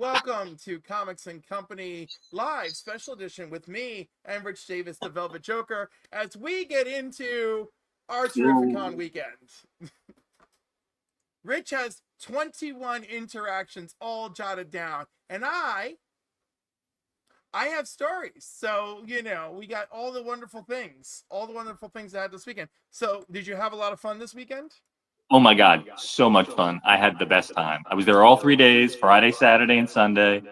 Welcome to Comics and Company Live Special Edition with me and Rich Davis, the Velvet Joker, as we get into our Terrificon weekend. Rich has 21 interactions all jotted down, and I have stories. So, we got all the wonderful things I had this weekend. So, did you have a lot of fun this weekend? Oh my God, so much fun. I had the best time. I was there all 3 days, Friday, Saturday, and Sunday.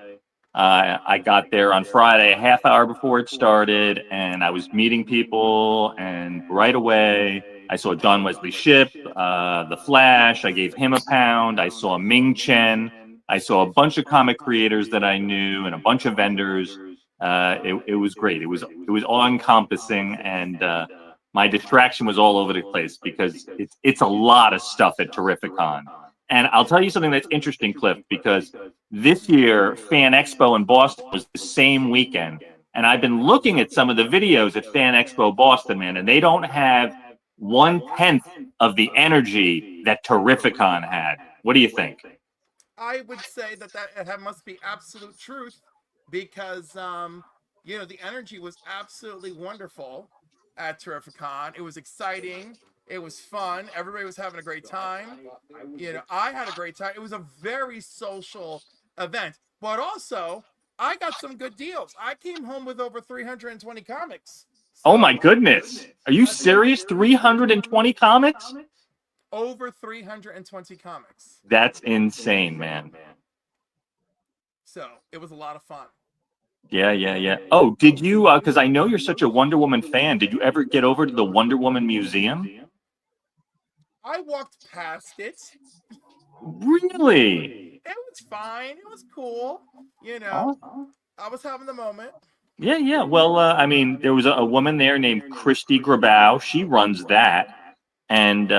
I got there on Friday a half hour before it started, and I was meeting people, and right away I saw John Wesley Shipp, The Flash. I gave him a pound. I saw Ming Chen. I saw a bunch of comic creators that I knew and a bunch of vendors. It was great. It was all encompassing, and my distraction was all over the place because it's a lot of stuff at Terrificon. And I'll tell you something that's interesting, Cliff, because this year Fan Expo in Boston was the same weekend. And I've been looking at some of the videos at Fan Expo Boston, man, and they don't have 1/10 of the energy that Terrificon had. What do you think? I would say that must be absolute truth because, the energy was absolutely wonderful at Terrificon. It was exciting. It was fun. Everybody was having a great time. I had a great time. It was a very social event, but also I got some good deals. I came home with over 320 comics. So, oh my goodness. Are you serious? 320 comics? Over 320 comics. That's insane, man. So it was a lot of fun. Yeah. Oh, did you, because I know you're such a Wonder Woman fan, did you ever get over to the Wonder Woman Museum? I walked past it. Really? It was fine. It was cool. I was having the moment. Yeah. Well, there was a woman there named Christy Grabau. She runs that. And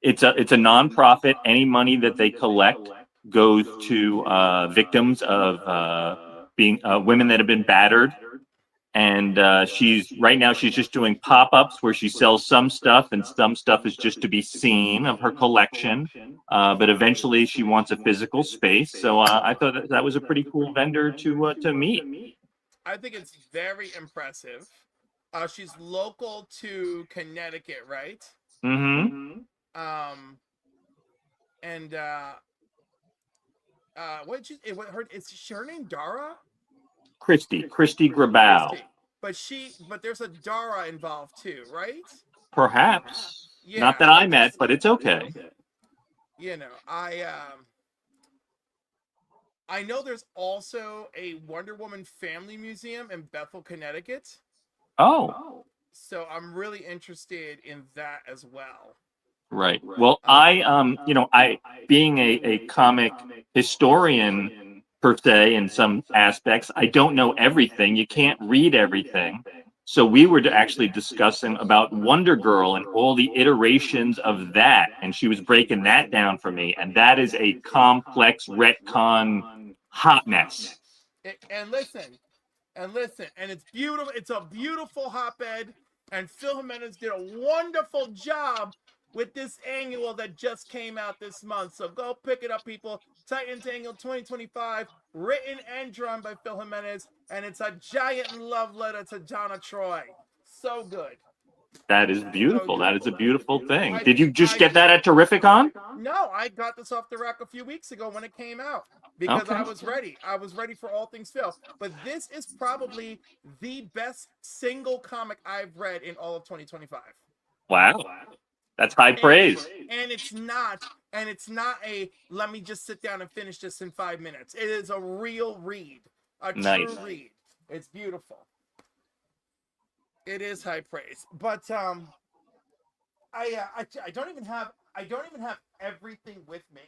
it's a nonprofit. Any money that they collect goes to victims of being women that have been battered. And she's just doing pop-ups where she sells some stuff, and some stuff is just to be seen of her collection. But eventually, she wants a physical space. So I thought that was a pretty cool vendor to meet. I think it's very impressive. She's local to Connecticut, right? Mm-hmm. And is her name Dara? Christy Grabau. But there's a Dara involved too, right? Perhaps. Yeah, not that I met, but it's okay. I know there's also a Wonder Woman family museum in Bethel, Connecticut. Oh. So I'm really interested in that as well. Right. Well, I being a comic historian per se in some aspects, I don't know everything. You can't read everything. So we were actually discussing about Wonder Girl and all the iterations of that, and she was breaking that down for me. And that is a complex retcon hot mess. And listen, and it's beautiful. It's a beautiful hotbed, and Phil Jimenez did a wonderful job with this annual that just came out this month. So go pick it up, people. Titans Annual 2025, written and drawn by Phil Jimenez, and it's a giant love letter to Donna Troy. So good. That is beautiful. That is a beautiful thing. Did you just get that at Terrificon? No, I got this off the rack a few weeks ago when it came out because I was ready. I was ready for all things Phil. But this is probably the best single comic I've read in all of 2025. Wow. That's high praise. And it's not a let me just sit down and finish this in 5 minutes. It is a real read, a true read. It's beautiful. It is high praise, but I don't even have everything with me.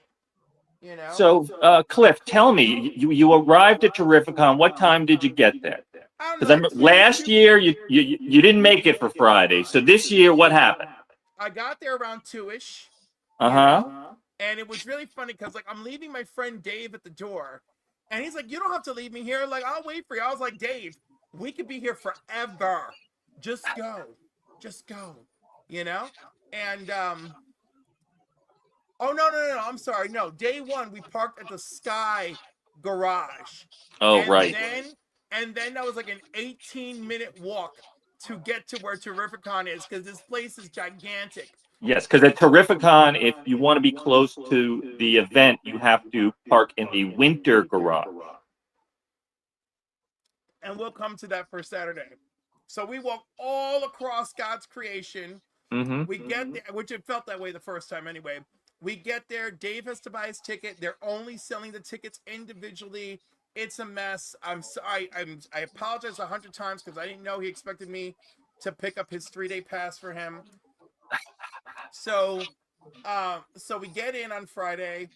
So, Cliff, tell me, you arrived at Terrificon. What time did you get there? Because last year you didn't make it for Friday. So this year, what happened? I got there around 2-ish. And it was really funny because I'm leaving my friend Dave at the door, and he's like, "You don't have to leave me here. Like, I'll wait for you." I was like, "Dave, we could be here forever. Just go. And oh no, I'm sorry. No, day one we parked at the Sky garage. Oh, And right. then that was like an 18-minute walk to get to where Terrificon is, because this place is gigantic. Yes, because at Terrificon, if you want to be close to the event, you have to park in the winter garage. And we'll come to that for Saturday. So we walk all across God's creation. Mm-hmm. We get there, which it felt that way the first time anyway. We get there. Dave has to buy his ticket. They're only selling the tickets individually. It's a mess. I'm sorry. I apologize 100 times because I didn't know he expected me to pick up his 3-day pass for him. So, so we get in on Friday,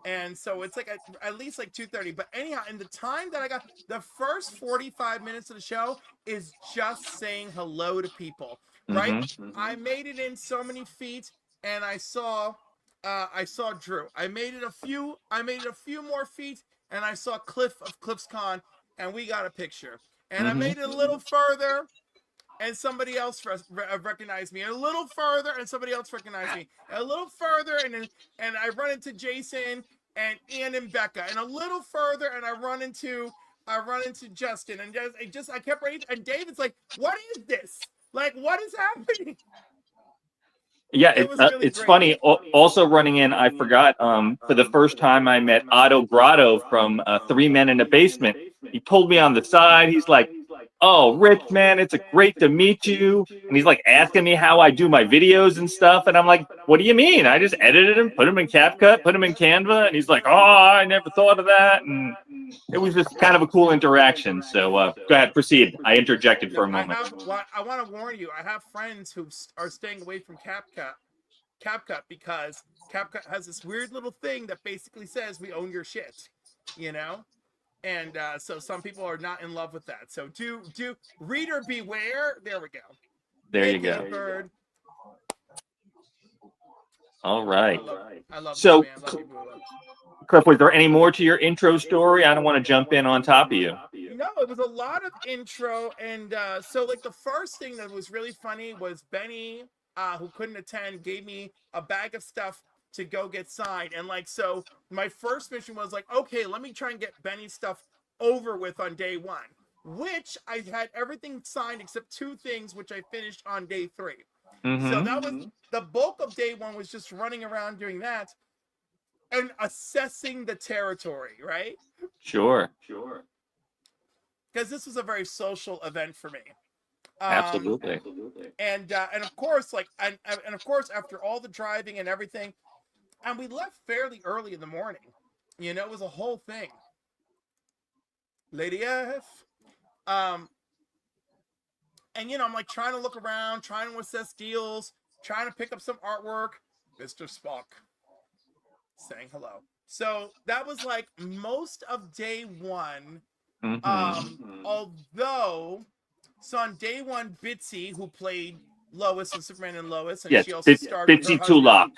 and so it's like at least like 2:30. But anyhow, in the time that I got, the first 45 minutes of the show is just saying hello to people, right? Mm-hmm. I made it in so many feet, and I saw Drew. I made it a few more feet, and I saw Cliff of Cliff's Con, and we got a picture. And I made it a little further, and somebody else recognized me. And a little further, and somebody else recognized me. And a little further, and I run into Jason and Ian and Becca. And a little further, and I run into Justin. And I kept running. And David's like, "What is this? Like, what is happening?" Yeah, It was really it's great. funny. Also running in, I forgot. For the first time, I met Otto Grotto from Three Men in a Basement. He pulled me on the side. He's like, "Oh, Rich, man, it's great to meet you." And he's like asking me how I do my videos and stuff. And I'm like, "What do you mean? I just edited them, put them in CapCut, put them in Canva." And he's like, "Oh, I never thought of that." And it was just kind of a cool interaction. So go ahead, proceed. I interjected for a moment. I want to warn you. I have friends who are staying away from CapCut because CapCut has this weird little thing that basically says we own your shit, you know? And so some people are not in love with that. So do reader beware. There we go. There you AKA go. Bird. All right. I love So, this, man. Love you, Bula. Cliff, was there any more to your intro story? I don't want to jump in on top of you. No, it was a lot of intro. And so like the first thing that was really funny was Benny, who couldn't attend, gave me a bag of stuff to go get signed. And like, so my first mission was like, okay, let me try and get Benny's stuff over with on day one, which I had everything signed except 2 things, which I finished on day 3. So that was the bulk of day 1, was just running around doing that and assessing the territory, right? Sure. Because this was a very social event for me. Absolutely. And of course, like, and of course, after all the driving and everything, and we left fairly early in the morning. You know, it was a whole thing. Lady F. And you know, I'm like trying to look around, trying to assess deals, trying to pick up some artwork. Mr. Spock saying hello. So that was like most of day 1. Although, so on day 1, Bitsy, who played Lois and Superman and Lois, and yes, she also starred with her Bitsy husband. Tulloch.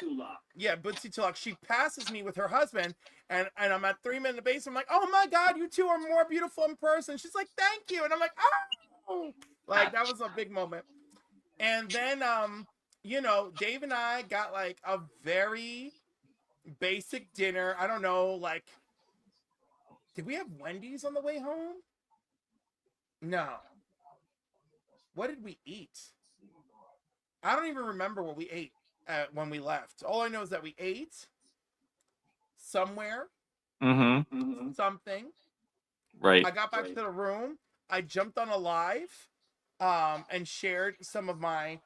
Yeah, Bitsy Tulloch. She passes me with her husband, and I'm at 3 Men in the Basement. I'm like, "Oh my God, you two are more beautiful in person." She's like, "Thank you," and I'm like, "Oh!" Like that was a big moment. And then, you know, Dave and I got like a very basic dinner. I don't know, like, did we have Wendy's on the way home? No. What did we eat? I don't even remember what we ate when we left. All I know is that we ate somewhere, something. Right. I got back to the room. I jumped on a live, and shared some of my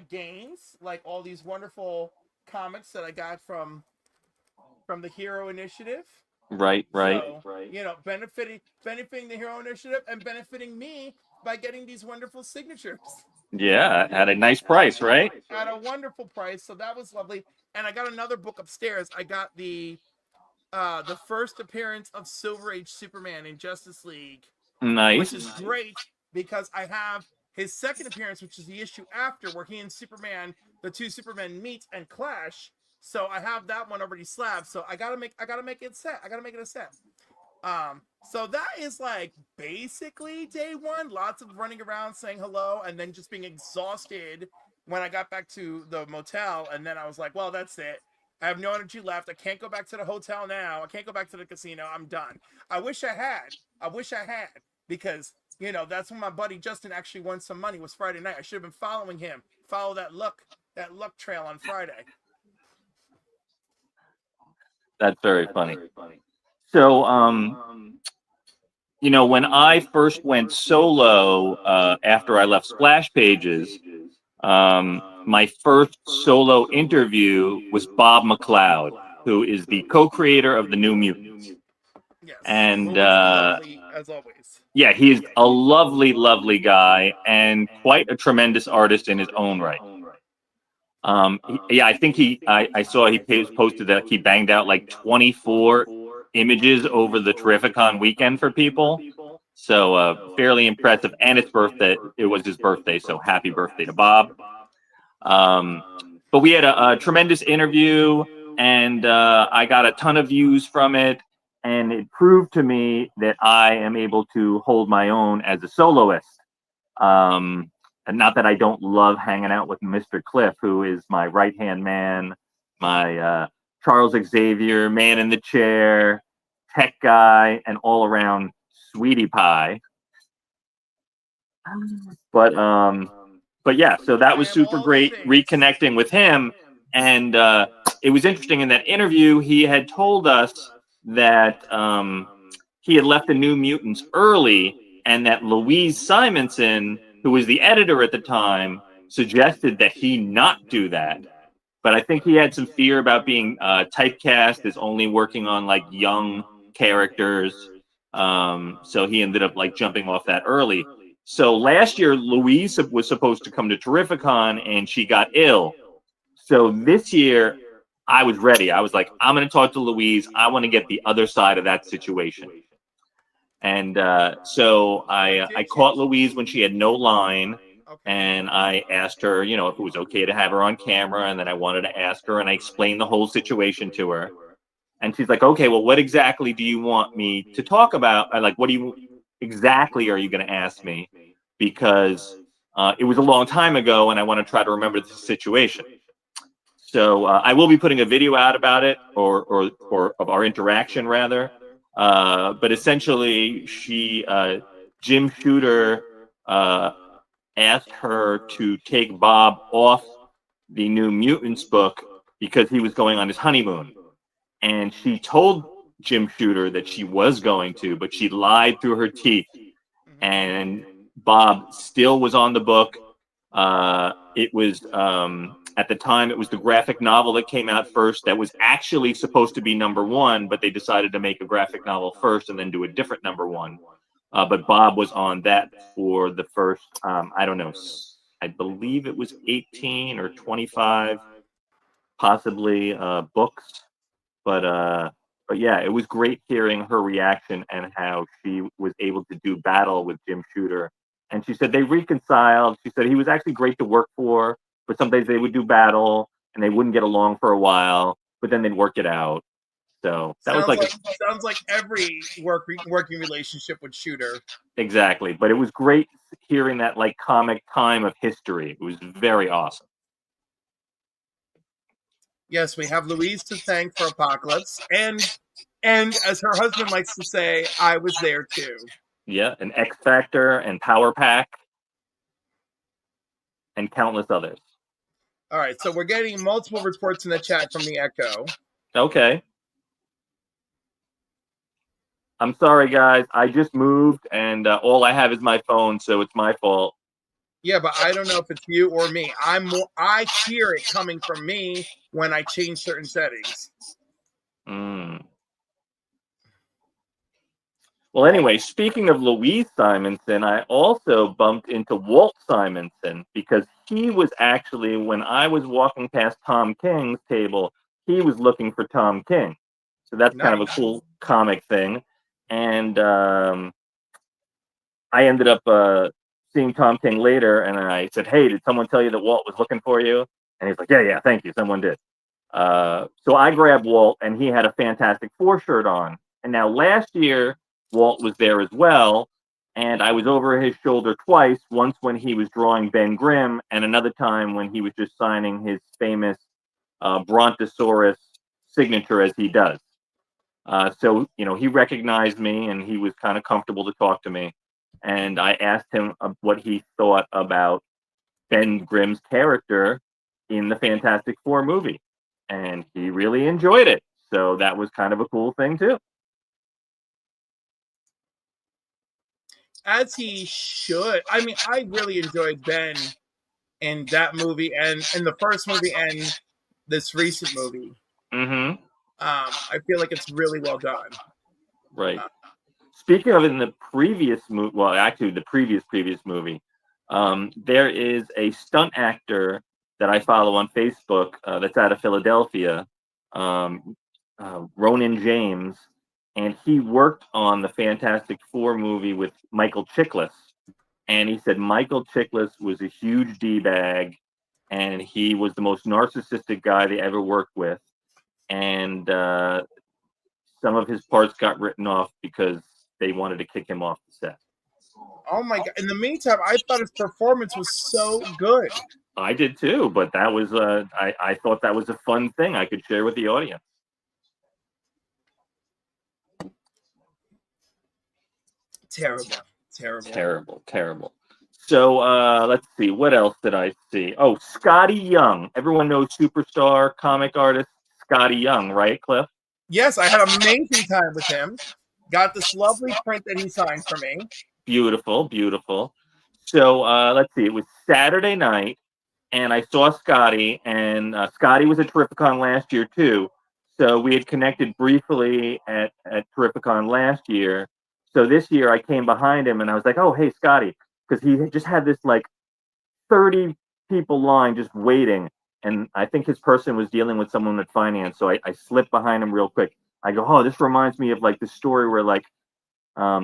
gains, like all these wonderful comics that I got from the Hero Initiative. Right. So, you know, benefiting the Hero Initiative and benefiting me by getting these wonderful signatures. Yeah, at a nice price, right? At a wonderful price. So that was lovely. And I got another book upstairs. I got the first appearance of Silver Age Superman in Justice League. Nice. Which is great because I have his second appearance, which is the issue after, where he and Superman, the 2 Supermen, meet and clash. So I have that one already slabbed. So I gotta make it a set. So that is like basically day 1. Lots of running around saying hello, and then just being exhausted when I got back to the motel. And then I was like, well, that's it. I have no energy left. I can't go back to the hotel now. I can't go back to the casino. I'm done. I wish I had. I wish I had, because that's when my buddy Justin actually won some money. Was Friday night. I should have been following him. Follow that luck trail on Friday. That's very funny. So, when I first went solo after I left Splash Pages, my first solo interview was Bob McCloud, who is the co-creator of the New Mutants. Yes. And lovely, as always. Yeah, he's a lovely, lovely guy and quite a tremendous artist in his own right. I think I saw he posted that he banged out like 24 images over the Terrificon weekend for people. So fairly impressive. And it's birthday. It was his birthday. So happy birthday to Bob. But we had a tremendous interview, and I got a ton of views from it. And it proved to me that I am able to hold my own as a soloist. And not that I don't love hanging out with Mr. Cliff, who is my right-hand man, my Charles Xavier, man in the chair, tech guy, and all-around sweetie pie. But yeah, so that was super great reconnecting with him. And it was interesting in that interview, he had told us that he had left the New Mutants early, and that Louise Simonson, who was the editor at the time, suggested that he not do that. But I think he had some fear about being typecast as only working on like young characters. So he ended up like jumping off that early. So last year, Louise was supposed to come to Terrificon, and she got ill. So this year, I was ready. I was like, I'm going to talk to Louise. I want to get the other side of that situation. And so I caught Louise when she had no line, and I asked her, if it was okay to have her on camera, and then I wanted to ask her, and I explained the whole situation to her. And she's like, okay, well, what exactly do you want me to talk about? I like, what exactly are you going to ask me? Because it was a long time ago, and I want to try to remember the situation. So I will be putting a video out about it, or of our interaction rather. But essentially, Jim Shooter asked her to take Bob off the New Mutants book because he was going on his honeymoon. And she told Jim Shooter that she was going to, but she lied through her teeth. And Bob still was on the book. It was, at the time, it was the graphic novel that came out first that was actually supposed to be #1, but they decided to make a graphic novel first and then do a different #1. But Bob was on that for the first, I don't know, I believe it was 18 or 25, possibly, books. But yeah, it was great hearing her reaction and how she was able to do battle with Jim Shooter. And she said they reconciled. She said he was actually great to work for, but sometimes they would do battle and they wouldn't get along for a while, but then they'd work it out. So that sounds like every working relationship with Shooter. Exactly. But it was great hearing that like comic time of history. It was very awesome. Yes, we have Louise to thank for Apocalypse, and as her husband likes to say, I was there too. Yeah, and X Factor and Power Pack and countless others. All right, so we're getting multiple reports in the chat from the Echo. Okay. I'm sorry, guys. I just moved, and all I have is my phone, so it's my fault. Yeah, but I don't know if it's you or me. I hear it coming from me when I change certain settings. Well, anyway, speaking of Louise Simonson, I also bumped into Walt Simonson because he was actually, when I was walking past Tom King's table, he was looking for Tom King. So that's kind of a cool comic thing. And I ended up seeing Tom King later, and I said, hey, did someone tell you that Walt was looking for you? And he's like, yeah, thank you. Someone did. So I grabbed Walt, and he had a Fantastic Four shirt on. And now last year, Walt was there as well, and I was over his shoulder twice, once when he was drawing Ben Grimm, and another time when he was just signing his famous Brontosaurus signature as he does. So, he recognized me and he was kind of comfortable to talk to me. And I asked him what he thought about Ben Grimm's character in the Fantastic Four movie. And he really enjoyed it. So that was kind of a cool thing, too. As he should. I mean, I really enjoyed Ben in that movie and in the first movie and this recent movie. Mm-hmm. I feel like it's really well done. Right. Speaking of in the previous movie, well, actually the previous movie, there is a stunt actor that I follow on Facebook that's out of Philadelphia, Ronan James, and he worked on the Fantastic Four movie with Michael Chiklis. And he said Michael Chiklis was a huge D-bag, and he was the most narcissistic guy they ever worked with. And some of his parts got written off because they wanted to kick him off the set. Oh my God. In the meantime, I thought his performance was so good. I did too, but that was I thought that was a fun thing I could share with the audience. Terrible. So let's see, what else did I see? Oh, Scotty Young. Everyone knows superstar comic artist Scotty Young, right, Cliff? Yes, I had an amazing time with him. Got this lovely print that he signed for me. Beautiful. So let's see, it was Saturday night, and I saw Scotty, and Scotty was at Terrificon last year too. So we had connected briefly at Terrificon last year. So this year I came behind him and I was like, "Oh, hey, Scotty," because he just had this like 30 people line just waiting. And I think his person was dealing with someone at finance. So I slipped behind him real quick. I go, "Oh, this reminds me of like the story where like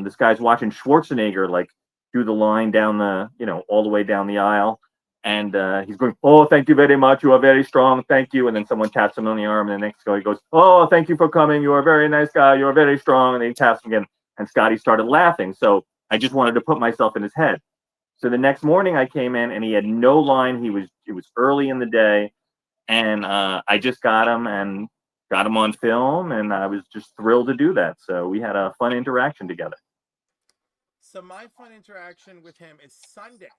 this guy's watching Schwarzenegger like do the line down the, all the way down the aisle. And he's going, 'Oh, thank you very much. You are very strong. Thank you.' And then someone taps him on the arm. And the next guy goes, 'Oh, thank you for coming. You are a very nice guy. You are very strong.' And then he taps him again. And Scotty started laughing. So I just wanted to put myself in his head. So the next morning I came in and he had no line. It was early in the day. And I just got him on film. And I was just thrilled to do that. So we had a fun interaction together. So my fun interaction with him is Sunday.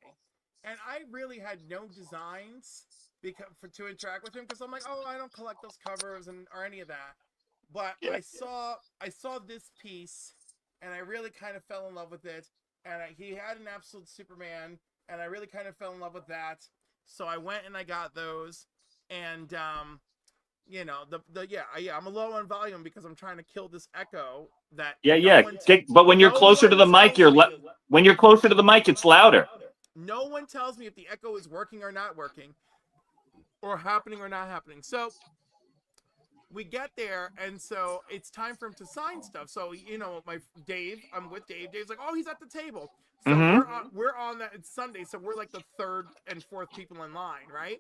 And I really had no designs to interact with him because I'm like, oh, I don't collect those covers or any of that. But yeah. I saw this piece, and I really kind of fell in love with it. And he had an absolute Superman, and I really kind of fell in love with that. So I went and I got those, and I'm a low on volume because I'm trying to kill this echo. But when you're closer to the mic, when you're closer to the mic, it's louder. No one tells me if the echo is working or not working, or happening or not happening. So we get there, and so it's time for him to sign stuff. So I'm with Dave. Dave's like, "Oh, he's at the table." So we're on that. It's Sunday, so we're like the third and fourth people in line, right?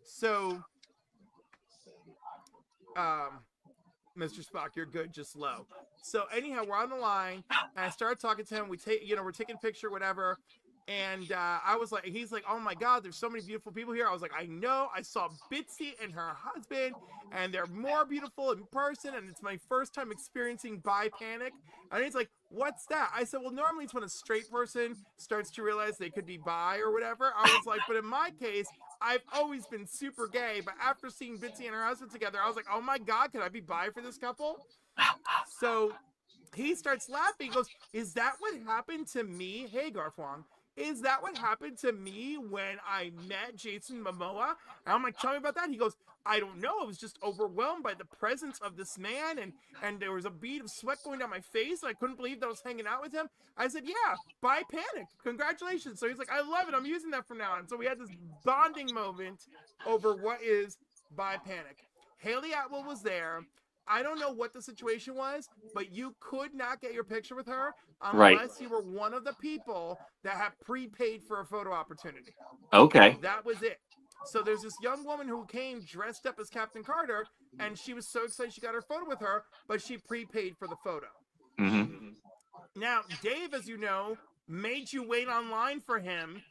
So, Mr. Spock, you're good, just low. So anyhow, we're on the line, and I started talking to him. We're taking a picture, whatever. And I was like, he's like, "Oh my God, there's so many beautiful people here." I was like, "I know, I saw Bitsy and her husband, and they're more beautiful in person, and it's my first time experiencing bi panic." And he's like, "What's that?" I said, "Well, normally it's when a straight person starts to realize they could be bi or whatever." I was like, "But in my case, I've always been super gay, but after seeing Bitsy and her husband together, I was like, oh my God, can I be bi for this couple?" So he starts laughing. He goes, "Is that what happened to me?" Hey, Garfwong. "Is that what happened to me when I met Jason Momoa?" And I'm like, "Tell me about that." He goes, "I don't know. I was just overwhelmed by the presence of this man, and there was a bead of sweat going down my face, and I couldn't believe that I was hanging out with him." I said, "Yeah, bi panic. Congratulations." So he's like, "I love it. I'm using that from now on." So we had this bonding moment over what is bi panic. Hayley Atwell was there. I don't know what the situation was, but you could not get your picture with her unless you were one of the people that have prepaid for a photo opportunity. Okay. That was it. So there's this young woman who came dressed up as Captain Carter, and she was so excited she got her photo with her, but she prepaid for the photo. Mm-hmm. Now, Dave, as you know, made you wait online for him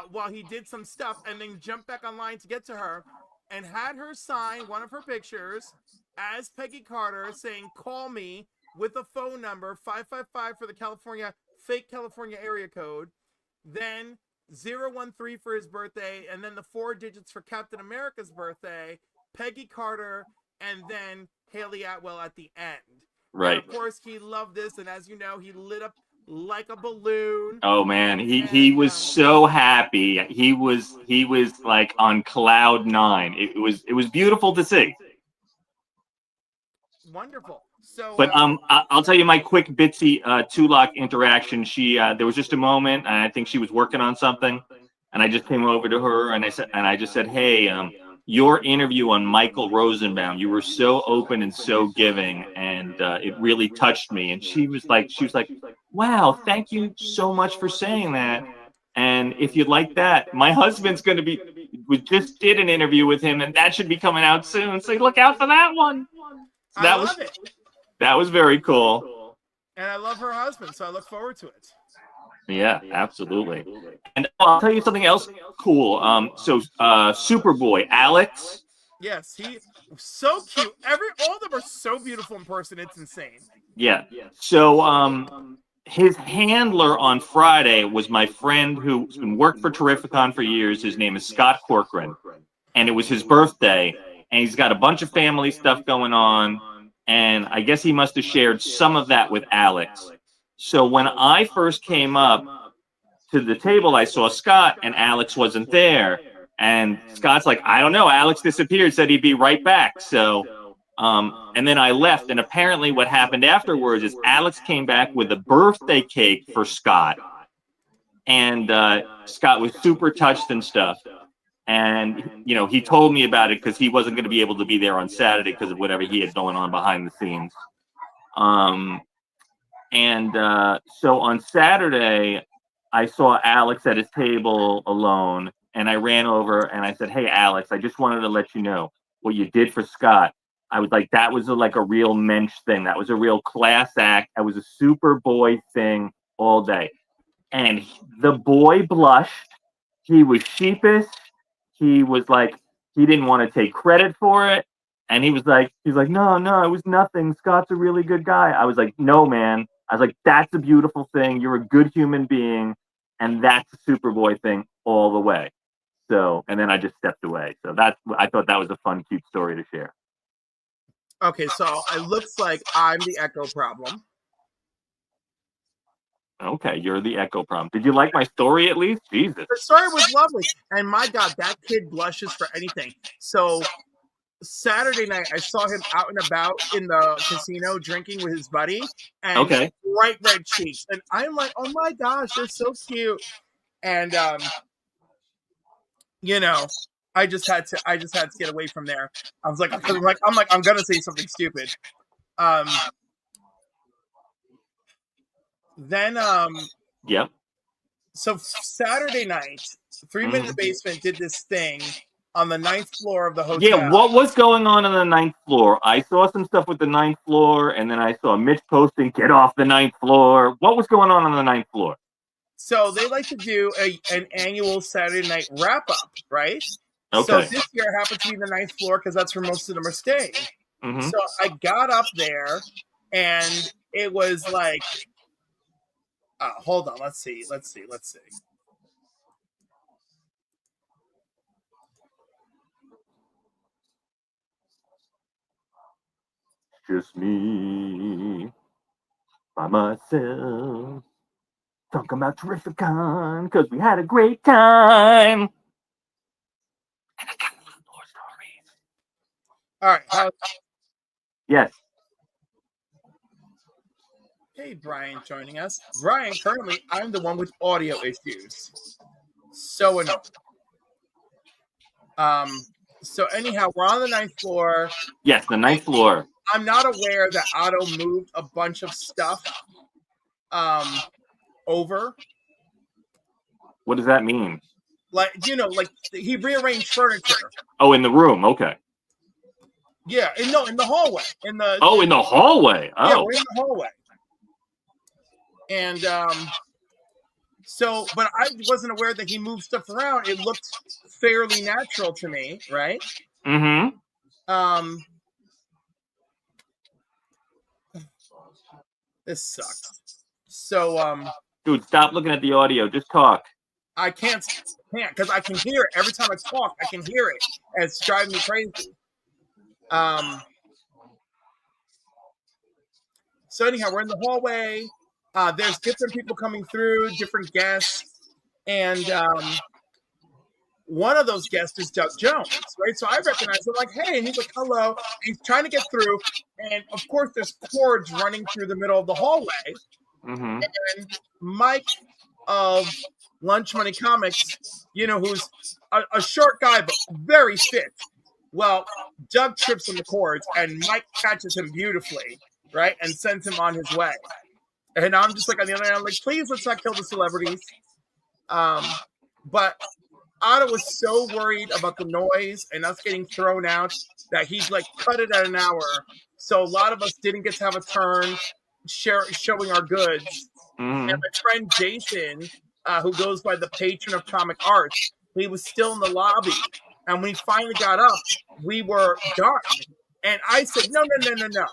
while he did some stuff and then jumped back online to get to her. and had her sign one of her pictures as Peggy Carter, saying, "Call me," with a phone number 555 for the fake California area code, then 013 for his birthday, and then the 4 digits for Captain America's birthday, Peggy Carter, and then Hayley Atwell at the end. Right. And of course, he loved this, and as you know, he lit up like a balloon. Oh man, he was so happy. He was like on cloud 9. It was beautiful to see. Wonderful. So, but I'll tell you my quick Bitsy Tulak interaction. She there was just a moment, and I think she was working on something, and I just came over to her and I just said, "Hey, your interview on Michael Rosenbaum, you were so open and so giving, and it really touched me." And she was like, "Wow, thank you so much for saying that. And if you'd like that, my husband's going to we just did an interview with him, and that should be coming out soon. So look out for that one." So I love it. That was very cool. And I love her husband, so I look forward to it. Yeah, absolutely. And I'll tell you something else cool. So Superboy, Alex. Yes, he so cute. All of them are so beautiful in person. It's insane. Yeah. So his handler on Friday was my friend who's been worked for Terrificon for years. His name is Scott Corkran, and it was his birthday. And he's got a bunch of family stuff going on, and I guess he must have shared some of that with Alex. So when I first came up to the table, I saw Scott, and Alex wasn't there. And Scott's like, "I don't know, Alex disappeared, said he'd be right back." So, and then I left, and apparently what happened afterwards is Alex came back with a birthday cake for Scott. And Scott was super touched and stuff. And, he told me about it because he wasn't going to be able to be there on Saturday because of whatever he had going on behind the scenes. So on Saturday, I saw Alex at his table alone, and I ran over and I said, "Hey, Alex, I just wanted to let you know what you did for Scott." I was like, that was like a real mensch thing. That was a real class act. That was a Superboy thing all day. And the boy blushed. He was sheepish. He was like, he didn't want to take credit for it. And he's like, no, it was nothing. Scott's a really good guy. I was like, "No, man." I was like, "That's a beautiful thing. You're a good human being. And that's a Superboy thing all the way." So, and then I just stepped away. So I thought that was a fun, cute story to share. Okay, so it looks like I'm the echo problem. Okay, you're the echo problem. Did you like my story at least? Jesus. The story was lovely. And my God, that kid blushes for anything. So Saturday night, I saw him out and about in the casino drinking with his buddy. And bright red cheeks. And I'm like, "Oh my gosh, they're so cute." And, I just had to get away from there. I was like, I'm going to say something stupid. Then, yep. So Saturday night, 3 Minute Basement did this thing on the 9th floor of the hotel. Yeah, what was going on the 9th floor? I saw some stuff with the 9th floor, and then I saw Mitch posting, "Get off the 9th floor." What was going on the 9th floor? So they like to do an annual Saturday night wrap up, right? Okay. So this year it happened to be the 9th floor because that's where most of them are staying. So I got up there, and it was like, hold on, let's see. Just me by myself talking about Terrificon because we had a great time. And I got a lot more stories. All right. Yes. Hey, Brian joining us. Brian, currently I'm the one with audio issues. So annoying. So anyhow, we're on the 9th floor. Yes, the 9th floor. I'm not aware that Otto moved a bunch of stuff over. What does that mean? Like he rearranged furniture. Oh, in the room. Okay. Yeah, in the hallway. In the hallway. Oh. Yeah, we're in the hallway. And but I wasn't aware that he moved stuff around. It looked fairly natural to me, right? Mm-hmm. This sucks. So Dude, stop looking at the audio. Just talk. I can't because I can hear it every time I talk. I can hear it, and it's driving me crazy. So anyhow, we're in the hallway. There's different people coming through, different guests, and one of those guests is Doug Jones, right? So I recognize him, like, hey, and he's like, hello. And he's trying to get through, and of course, there's cords running through the middle of the hallway. Mm-hmm. And Mike of Lunch Money Comics, who's a short guy but very fit. Well, Doug trips on the cords, and Mike catches him beautifully, right, and sends him on his way. And I'm just like on the other hand, I'm like, please let's not kill the celebrities. But Otto was so worried about the noise and us getting thrown out that he's like cut it at an hour. So a lot of us didn't get to have a turn showing our goods. Mm-hmm. And my friend Jason, who goes by the patron of comic arts, he was still in the lobby. And when he finally got up, we were done. And I said, no.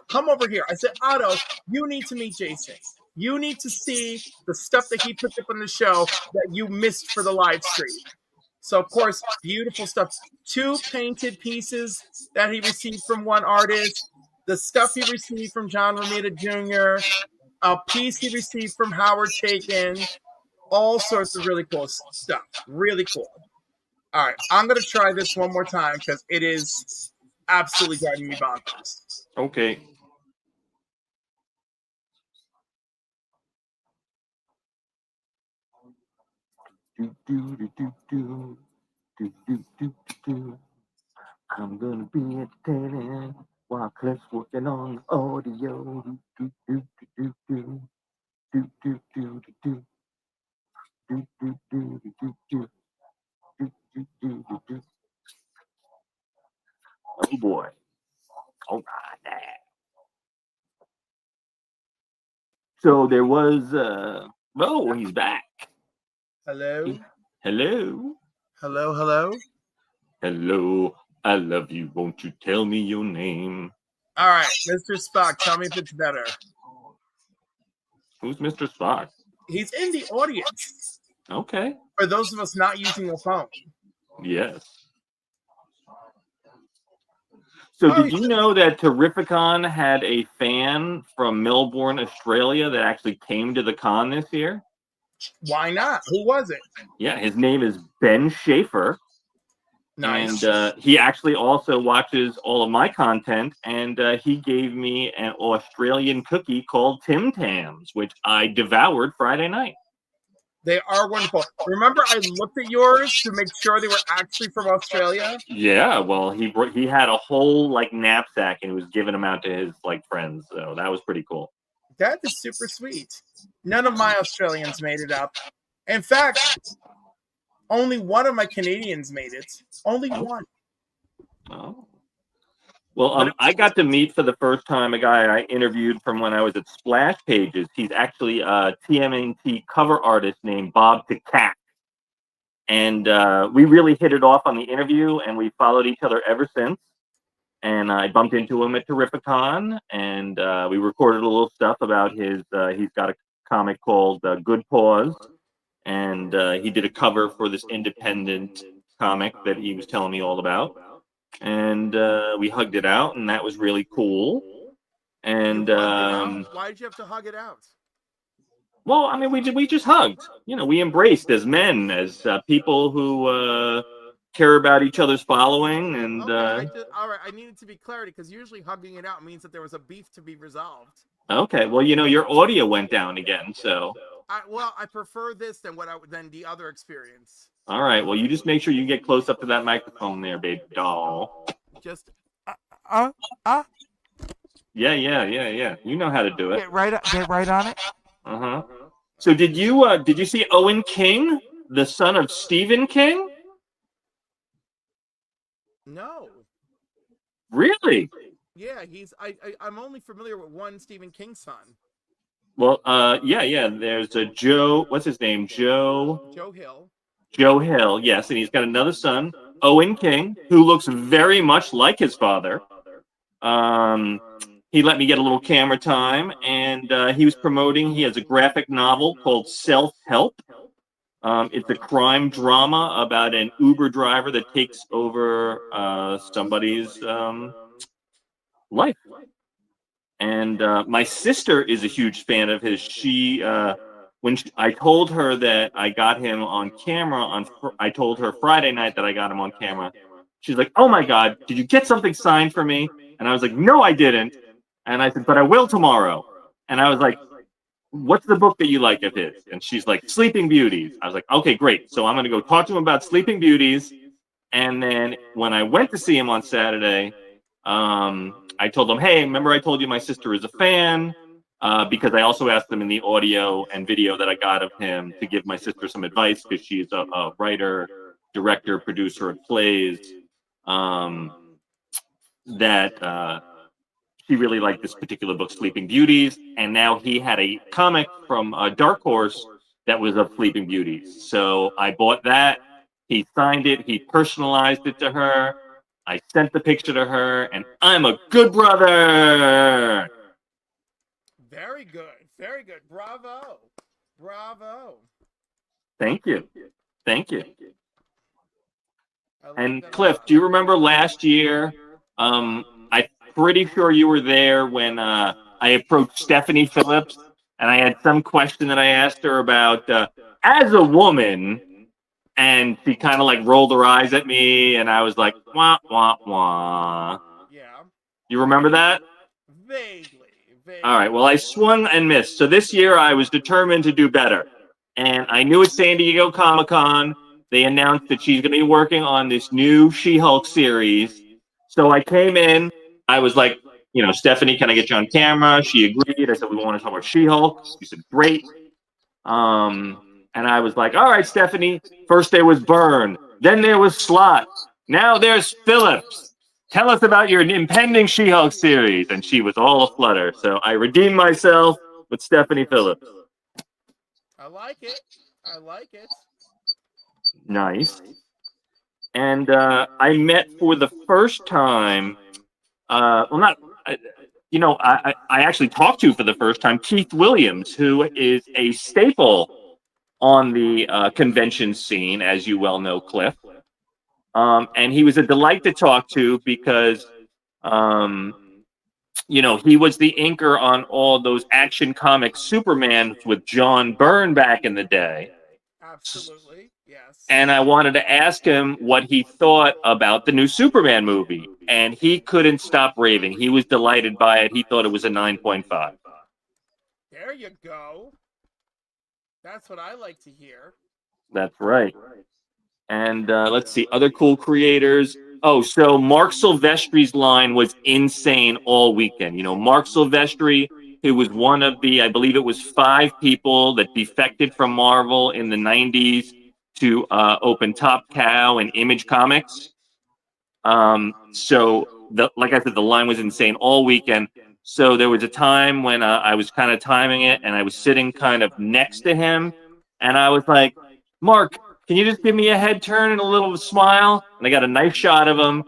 Come over here. I said, Otto, you need to meet Jason. You need to see the stuff that he picked up on the show that you missed for the live stream. So, of course, beautiful stuff. 2 painted pieces that he received from one artist. The stuff he received from John Romita Jr. A piece he received from Howard Chaykin. All sorts of really cool stuff. Really cool. All right, I'm going to try this one more time because it is absolutely driving me bonkers. Okay. I'm gonna be at the tail end while Cliff's working on the audio. Oh boy. All right. So there was oh, he's back. Hello? Hello. Hello, hello? Hello. I love you. Won't you tell me your name? All right, Mr. Spock, tell me if it's better. Who's Mr. Spock? He's in the audience. Okay. For those of us not using a phone. Yes. So did you know that Terrificon had a fan from Melbourne, Australia that actually came to the con this year? Why not? Who was it? Yeah, his name is Ben Schaefer. Nice. And he actually also watches all of my content, and he gave me an Australian cookie called Tim Tams, which I devoured Friday night. They are wonderful. Remember, I looked at yours to make sure they were actually from Australia? Yeah, well, he had a whole knapsack, and he was giving them out to his friends, so that was pretty cool. That is super sweet. None of my Australians made it up. In fact, only one of my Canadians made it. Only one. Oh. Well, I got to meet for the first time a guy I interviewed from when I was at Splash Pages. He's actually a TMNT cover artist named Bob Catac. And we really hit it off on the interview, and we followed each other ever since. And I bumped into him at Terrificon, and we recorded a little stuff about his, he's got a comic called Good Paws. And he did a cover for this independent comic that he was telling me all about. And we hugged it out, and that was really cool. And why did you have to hug it out? Well, I mean, we just hugged. We embraced as men, as people who care about each other's following. And all right, I needed to be clarity because usually hugging it out means that there was a beef to be resolved. Okay, well, your audio went down again, so. I prefer this than than the other experience. All right. Well, you just make sure you get close up to that microphone there, baby doll. Just Yeah. You know how to do it. Get right on it. Uh-huh. So did you see Owen King, the son of Stephen King? No. Really? Yeah, I'm only familiar with one Stephen King son. Well, yeah. There's a Joe. What's his name? Joe Hill. Joe Hill. Yes, and he's got another son, Owen King, who looks very much like his father. He let me get a little camera time, and he was promoting. He has a graphic novel called Self-Help. It's a crime drama about an Uber driver that takes over somebody's life. And my sister is a huge fan of his. I told her that I got him on camera I told her Friday night that I got him on camera. She's like, "Oh my God, did you get something signed for me?" And I was like, "No, I didn't." And I said, "But I will tomorrow." And I was like, "What's the book that you like of his?" And she's like, "Sleeping Beauties." I was like, "Okay, great." So I'm going to go talk to him about Sleeping Beauties. And then when I went to see him on Saturday, I told him, "Hey, remember I told you my sister is a fan?" Because I also asked him in the audio and video that I got of him to give my sister some advice because she's a writer, director, producer of plays. That she really liked this particular book, Sleeping Beauties, and now he had a comic from Dark Horse that was of Sleeping Beauties. So I bought that. He signed it. He personalized it to her. I sent the picture to her, and I'm a good brother. Very good. Very good. Bravo. Bravo. Thank you. Thank you. And that Cliff, do you remember last year? I'm pretty sure you were there when I approached Stephanie Phillips, and I had some question that I asked her about as a woman, and she kind of like rolled her eyes at me, and I was like, "Wah wah wah." Yeah. You remember that? Vaguely. All right. Well, I swung and missed. So this year I was determined to do better, and I knew at San Diego Comic-Con they announced that she's going to be working on this new She-Hulk series. So I came in. I was like, "Stephanie, can I get you on camera?" She agreed. I said, "We want to talk about She-Hulk." She said, "Great." And I was like, "All right, Stephanie. First there was Byrne, then there was Slott, now there's Phillips. Tell us about your impending She-Hulk series." And she was all aflutter. So I redeemed myself with Stephanie Phillips. I like it. I like it. Nice. And I met for the first time. I actually talked to for the first time Keith Williams, who is a staple on the convention scene, as you well know, Cliff. And he was a delight to talk to because, he was the inker on all those Action Comics Supermans with John Byrne back in the day. Absolutely. Yes. And I wanted to ask him what he thought about the new Superman movie. And he couldn't stop raving. He was delighted by it. He thought it was a 9.5. There you go. That's what I like to hear. That's right. And let's see, other cool creators. Oh, so Mark Silvestri's line was insane all weekend. Mark Silvestri, who was one of the, I believe it was 5 people that defected from Marvel in the 90s to open Top Cow and Image Comics. Like I said, the line was insane all weekend. So there was a time when I was kind of timing it, and I was sitting kind of next to him, and I was like, "Mark, can you just give me a head turn and a little smile?" And I got a nice shot of him,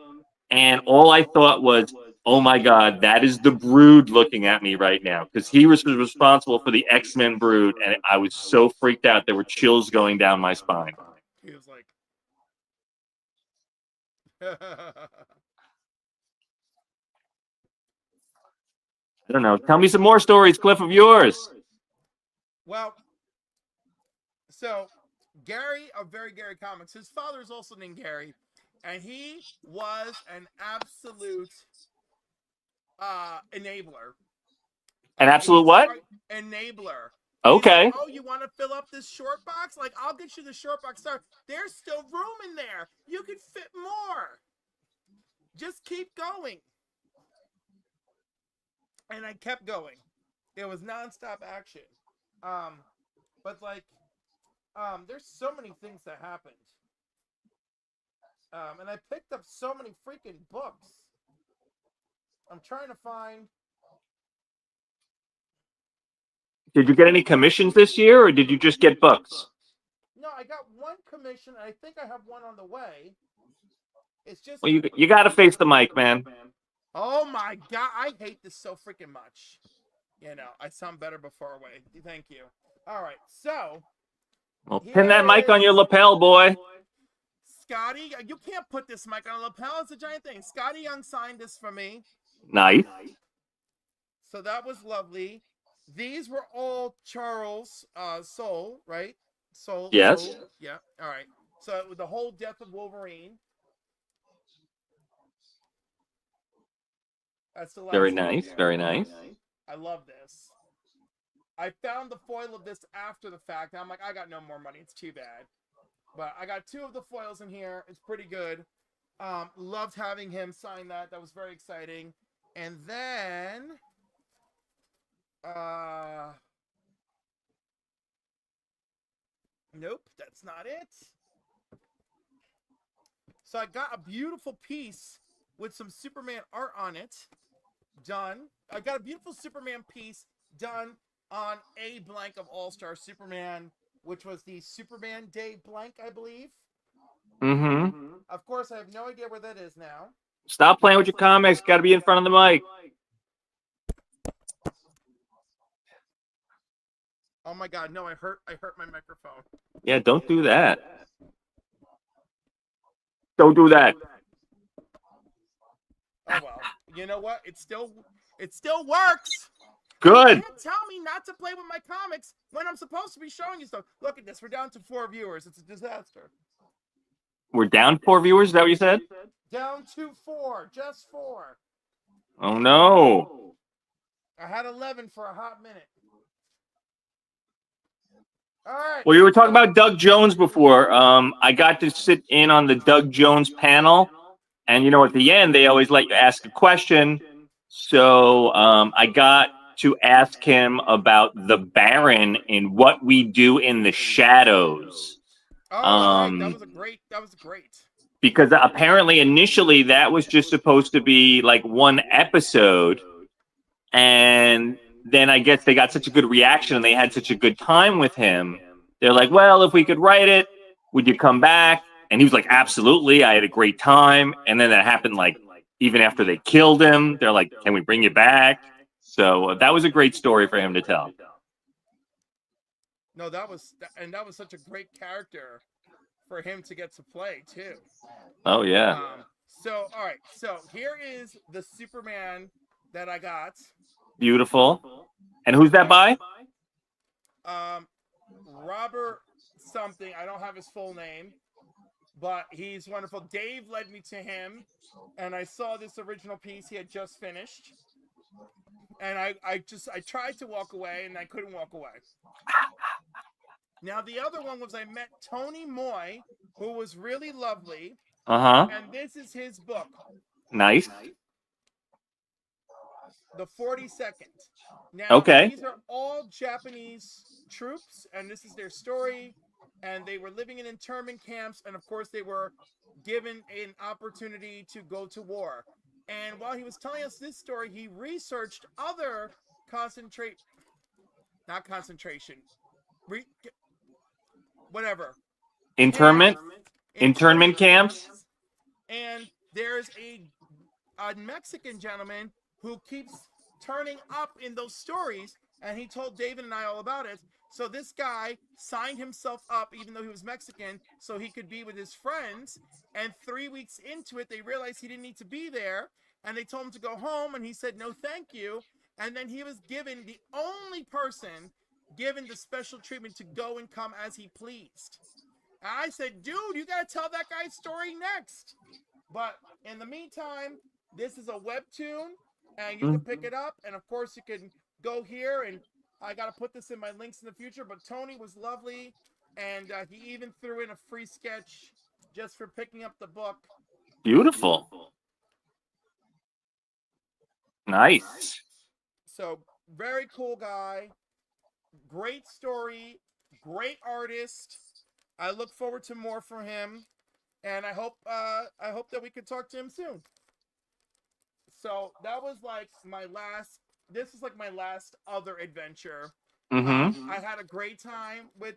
and all I thought was, "Oh my God, that is the Brood looking at me right now," because he was responsible for the X-Men Brood, and I was so freaked out there were chills going down my spine. He was like, I don't know. Tell me some more stories, Cliff, of yours. well, so Gary of Very Gary Comics, his father is also named Gary, and he was an absolute enabler. An absolute what? Enabler. Okay. Like, "Oh, you want to fill up this short box? Like, I'll get you the short box. Sorry, there's still room in there. You can fit more. Just keep going." And I kept going. It was nonstop action. But there's so many things that happened. And I picked up so many freaking books. I'm trying to find. Did you get any commissions this year, or did you just get books? No, I got one commission. I think I have one on the way. It's just. Well, you got to face the mic, man. Oh my God, I hate this so freaking much. You know, I sound better before away. Thank you. All right, so. Well, pin that mic on your lapel, boy. Scotty, you can't put this mic on a lapel. It's a giant thing. Scotty Young signed this for me. Nice. So that was lovely. These were all Charles Soule, right? Soule. Yes. Soule. Yeah. All right. So the whole Death of Wolverine. That's the last Very one nice. here. Very nice. I love this. I found the foil of this after the fact. And I'm like, I got no more money. It's too bad. But I got 2 of the foils in here. It's pretty good. Loved having him sign that. That was very exciting. And then... nope, that's not it. So I got a beautiful piece with some Superman art on it. Done. I got a beautiful Superman piece done on a blank of All-Star Superman, which was the Superman Day blank, I believe. Mm-hmm. Of course, I have no idea where that is now. Stop playing with your comics. Got to be in front of the mic. Oh my God, no, I hurt my microphone. Yeah, don't do that. Don't do that. Oh well. You know what? It still works. Good. You can't tell me not to play with my comics when I'm supposed to be showing you stuff. Look at this. We're down to 4 viewers. It's a disaster. We're down 4 viewers. Is that what you said? Down to 4. Just 4. Oh no. I had 11 for a hot minute. All right. Well, you were talking about Doug Jones before. I got to sit in on the Doug Jones panel, and you know, at the end they always let you ask a question. So I got to ask him about the Baron and what we do in the shadows. Oh, right. That was great. Because apparently initially that was just supposed to be like 1 episode, and then I guess they got such a good reaction and they had such a good time with him. They're like, well, if we could write it, would you come back? And he was like, absolutely. I had a great time. And then that happened like even after they killed him. They're like, can we bring you back? So that was a great story for him to tell. No, that was such a great character for him to get to play too. Oh yeah. So all right. So here is the Superman that I got. Beautiful. And who's that by? Robert something. I don't have his full name, but he's wonderful. Dave led me to him, and I saw this original piece he had just finished, and I tried to walk away, and I couldn't walk away. Now the other one was I met Tony Moy, who was really lovely. And this is his book. Nice. The 42nd. Now, okay. These are all Japanese troops, and this is their story. And they were living in internment camps, and of course, they were given an opportunity to go to war. And while he was telling us this story, he researched other internment camps. And there's a Mexican gentleman who keeps turning up in those stories, and he told David and I all about it. So this guy signed himself up, even though he was Mexican, so he could be with his friends. And 3 weeks into it, they realized he didn't need to be there, and they told him to go home, and he said, no, thank you. And then he was given the only person given the special treatment to go and come as he pleased. And I said, dude, you got to tell that guy's story next. But in the meantime, this is a webtoon, and you can pick it up. And of course, you can go here, and I got to put this in my links in the future. But Tony was lovely, and he even threw in a free sketch just for picking up the book. Beautiful. Nice. So very cool guy. Great story. Great artist. I look forward to more from him, and I hope that we could talk to him soon. So that was like my last. This is like my last other adventure. I had a great time with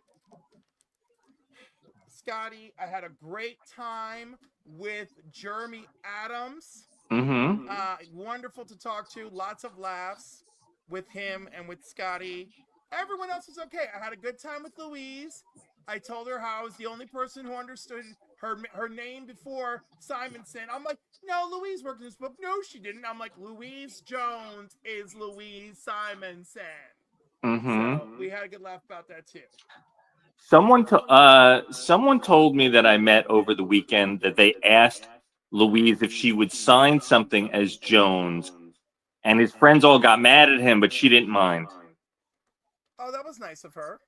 Scotty. I had a great time with Jeremy Adams. Mm-hmm. Wonderful to talk to. Lots of laughs with him and with Scotty. Everyone else was okay. I had a good time with Louise. I told her how I was the only person who understood her name before Simonson. I'm like, no, Louise worked in this book. No, she didn't. I'm like, Louise Jones is Louise Simonson. Mm-hmm. So we had a good laugh about that too. Someone told me that I met over the weekend that they asked Louise if she would sign something as Jones, and his friends all got mad at him, but she didn't mind. Oh, that was nice of her.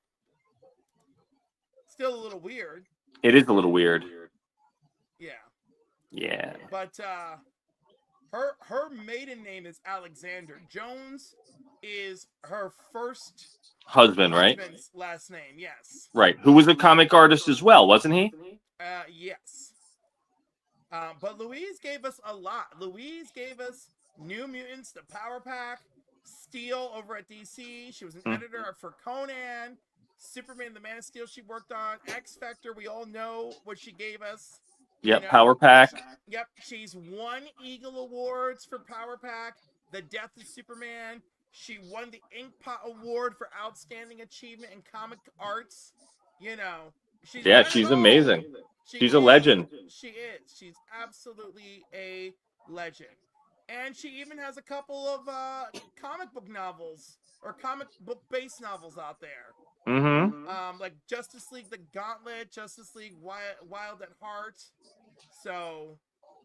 Still a little weird. It is a little weird. Yeah. Yeah. But her maiden name is Alexander. Jones is her first Husband's last name, yes. Right. Who was a comic artist as well, wasn't he? Yes. But Louise gave us a lot. Louise gave us New Mutants, the Power Pack, Steel over at DC. She was an editor for Conan, Superman, the Man of Steel she worked on, X Factor. We all know what she gave us. Yep, Power Pack. Yep, she's won Eagle Awards for Power Pack, The Death of Superman. She won the Inkpot Award for Outstanding Achievement in Comic Arts. You know, she's amazing. She's a legend. She is. She's absolutely a legend. And she even has a couple of comic book novels or comic book based novels out there. Mm-hmm. Like Justice League The Gauntlet, Justice League Wild at Heart. So,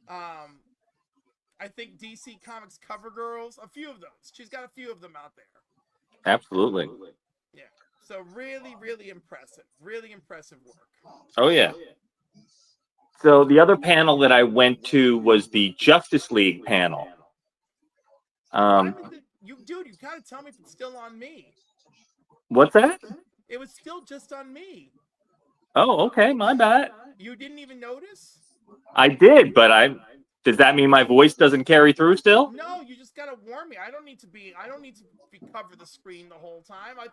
I think DC Comics Cover Girls, a few of those. She's got a few of them out there. Absolutely. Yeah. So really, really impressive. Really impressive work. Oh, yeah. So the other panel that I went to was the Justice League panel. You gotta tell me if it's still on me. What's that? It was still just on me. Oh, okay, my bad. You didn't even notice? I did, but does that mean my voice doesn't carry through still? No, you just gotta warn me. I don't need to be cover the screen the whole time. I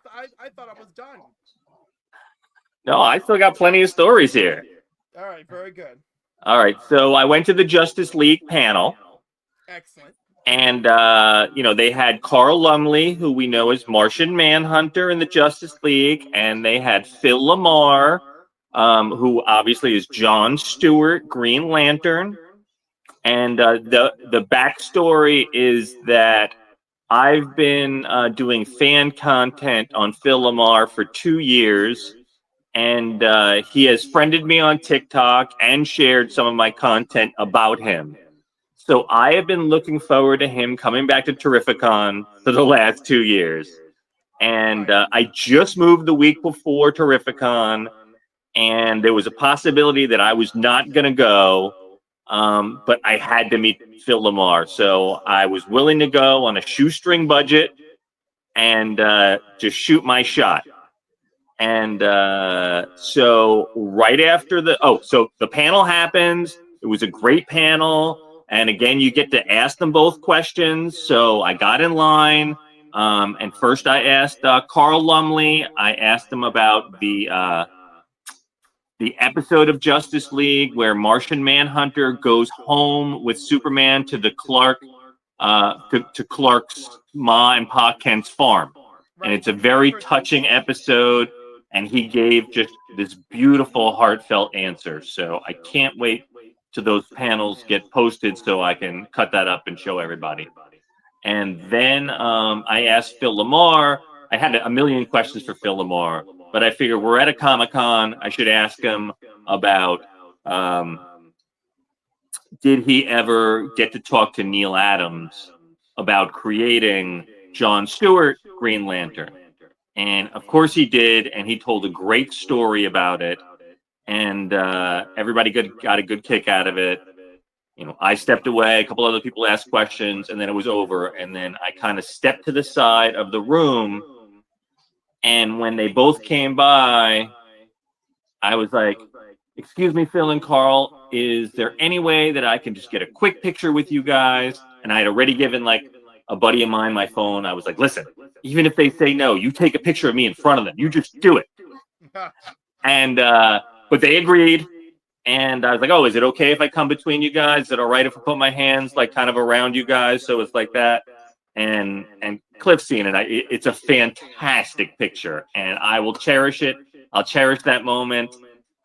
thought I was done. No, I still got plenty of stories here. All right, very good. All right, so I went to the Justice League panel. Excellent. And, they had Carl Lumley, who we know as Martian Manhunter in the Justice League. And they had Phil Lamar, who obviously is John Stewart, Green Lantern. And the backstory is that I've been doing fan content on Phil Lamar for 2 years. And he has friended me on TikTok and shared some of my content about him. So I have been looking forward to him coming back to Terrificon for the last 2 years. And I just moved the week before Terrificon, and there was a possibility that I was not going to go, but I had to meet Phil Lamar. So I was willing to go on a shoestring budget and just shoot my shot. And so right after so the panel happens. It was a great panel. And again, you get to ask them both questions. So I got in line. And first I asked Carl Lumley. I asked him about the episode of Justice League where Martian Manhunter goes home with Superman to the to Clark's Ma and Pa Kent's farm. And it's a very touching episode. And he gave just this beautiful, heartfelt answer. So I can't wait till those panels get posted so I can cut that up and show everybody. And then I asked Phil Lamar. I had a million questions for Phil Lamar, but I figured we're at a Comic-Con. I should ask him about did he ever get to talk to Neil Adams about creating John Stewart Green Lantern? And of course he did, and he told a great story about it. And everybody got a good kick out of it. I stepped away, a couple other people asked questions, and then it was over. And then I kind of stepped to the side of the room. And when they both came by, I was like, excuse me, Phil and Carl, is there any way that I can just get a quick picture with you guys? And I had already given a buddy of mine my phone. I was like, listen, even if they say no, you take a picture of me in front of them. You just do it. And but they agreed. And I was like, oh, is it okay if I come between you guys? Is it all right if I put my hands like kind of around you guys? So it's like that. And Cliff's seen it. It's a fantastic picture, and I will cherish it. I'll cherish that moment.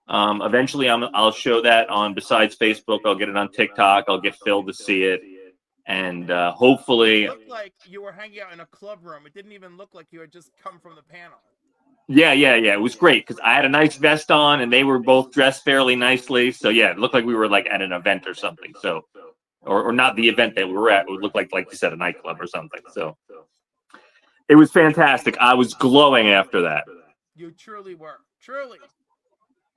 Eventually, I'll show that on besides Facebook. I'll get it on TikTok. I'll get Phil to see it, and hopefully. It looked like you were hanging out in a club room. It didn't even look like you had just come from the panel. Yeah. It was great because I had a nice vest on, and they were both dressed fairly nicely. So yeah, it looked like we were like at an event or something. So, or not the event that we were at. It would look like you said, a nightclub or something. So it was fantastic. I was glowing after that. You truly were. Truly.